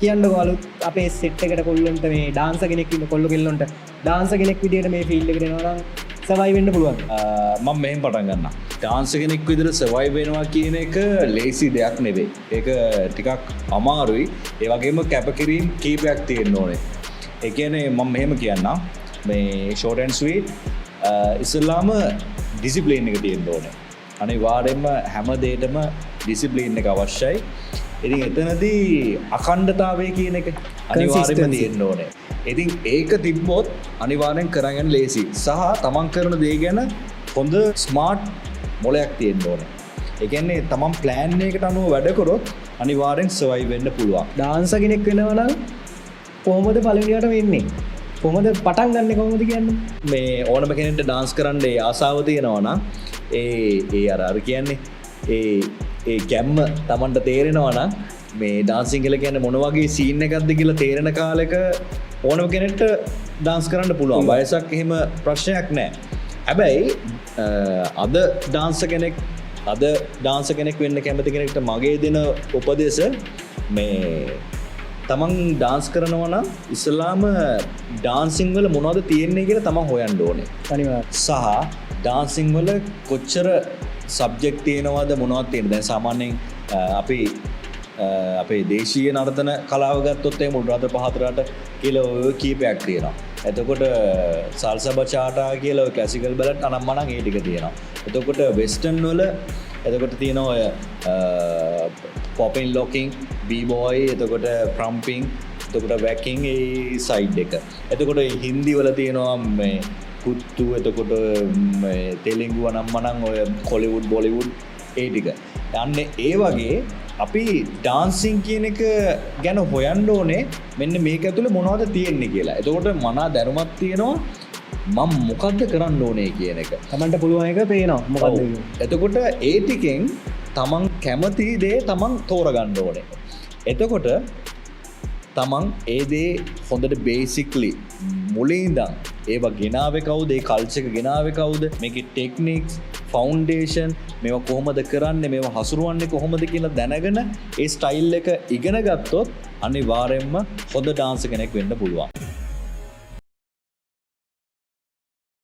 කියන්නකෝ අලුත් අපේ සෙට් එකට කොල්ලොන්ට මේ ඩාන්සර් කෙනෙක් ඉන්න කොල්ල කෙල්ලොන්ට ඩාන්සර් කෙනෙක් විදියට මේ ෆීල්ඩ් එකට එනවා නම් සර්වයිව් වෙන්න පුළුවන්. මම මෙහෙම පටන් ගන්නවා. ඩාන්සර් කෙනෙක් විදියට සර්වයිව් වෙනවා කියන එක ලේසි දෙයක් නෙවෙයි. ඒක ටිකක් අමාරුයි. ඒ වගේම කැපකිරීම කීපයක් තියෙන්න ඕනේ. ඒ කියන්නේ මම මෙහෙම කියන්නම්. මේ ෂෝට් ඇන්ඩ් ස්වීට් ඉස්සෙල්ලාම ඩිසිප්ලින් එක තියෙන්න ඕනේ. අනිවාර්යයෙන්ම හැම දෙයකම ඩිසිප්ලින් එක අවශ්‍යයි. ඉතින් එතනදී අඛණ්ඩතාවය කියන එක අනිවාර්යයෙන්ම තියෙන්න ඕනේ. ඉතින් ඒක තිබ්බොත් අනිවාර්යෙන් කරගෙන ලේසි. සහ තමන් කරන දේ ගැන හොඳ ස්මාර්ට් මොලයක් තියෙන්න ඕනේ. ඒ කියන්නේ තමන් ප්ලෑන් එකකට අනුව වැඩ කරොත් අනිවාර්යෙන් සර්වයිව් වෙන්න පුළුවන්. ඩාන්සර් කෙනෙක් වෙනවා නම් කොහොමද පළවෙනියට වෙන්නේ? කොහොමද පටන් ගන්නෙ කොහොමද කියන්නේ? මේ ඕනම කෙනෙක්ට ඩාන්ස් කරන්න ආසාව තියෙනවා නම් ඒ අර කියන්නේ ඒ ගැම්ම තමන්ට තේරෙනවා නම් මේ ඩාන්සින් කියලා කියන්නේ මොන වගේ සීන් එකක්ද කියලා තේරෙන කාලෙක ඕනම කෙනෙක්ට ඩාන්ස් කරන්න පුළුවන්. වයසක් එහෙම ප්‍රශ්නයක් නැහැ. හැබැයි අද ඩාන්සර් කෙනෙක් වෙන්න කැමති කෙනෙක්ට මගේ දෙන උපදේශ මේ තමන් ඩාන්ස් කරනවා නම් ඉස්සලාම ඩාන්සින් වල මොනවද තියෙන්නේ කියලා තමන් හොයන්න ඕනේ. අනිවාර්යයෙන්. සහ ඩාන්සින් වල කොච්චර සබ්ජෙක්ට් තියෙනවද මොනවද තියෙන්නේ. දැන් සාමාන්‍යයෙන් අපි අපේ දේශීය නර්තන කලාව ගත්තොත් එහෙම උඩරට පහතරට කියලා ඔය කීපයක් තියෙනවා. එතකොට සල්සා බචාටා කියලා ඔය ක්ලාසිකල් බැලට් අනම්මනම් ඒ ටික තියෙනවා. එතකොට වෙස්ටර්න් වල එතකොට තියෙනවා ඔය පොපින් ලොකින් බී-බොයි එතකොට ප්‍රම්පින් එතකොට වැකින් ඒ සයිඩ් එක. එතකොට හින්දි වල තියෙනවා මේ කුත්තු එතකොට තෙලිංගු අනම්මනම් ඔය කොලිවුඩ් බොලිවුඩ් ඒ ටික. යන්නේ ඒ වගේ අපි ඩාන්සින් කියන එක ගැන හොයන්න ඕනේ මෙන්න මේක ඇතුළේ මොනවද තියෙන්නේ කියලා. එතකොට මනා දැනුමක් තියෙනවා මම මොකද්ද කරන්න ඕනේ කියන එක. තමන්ට පුළුවන් එක පේනවා මොකද්ද කියන්නේ. එතකොට ඒ ටිකෙන් තමන් කැමති දේ තමන් තෝරගන්න ඕනේ. එතකොට තමන් ඒ දේ හොඳට බේසික්ලි මුලින් ඉඳන් ඒවා ගෙනාවේ කවුද, ඒ කල්චර් එක ගෙනාවේ කවුද, මේකේ ටෙක්නික්ස්, ෆවුන්ඩේෂන් මේවා කොහොමද කරන්නේ, මේවා හසුරුවන්නේ කොහොමද කියලා දැනගෙන ඒ ස්ටයිල් එක ඉගෙන ගත්තොත් අනිවාර්යයෙන්ම හොඳ ඩාන්සර් කෙනෙක් වෙන්න පුළුවන්.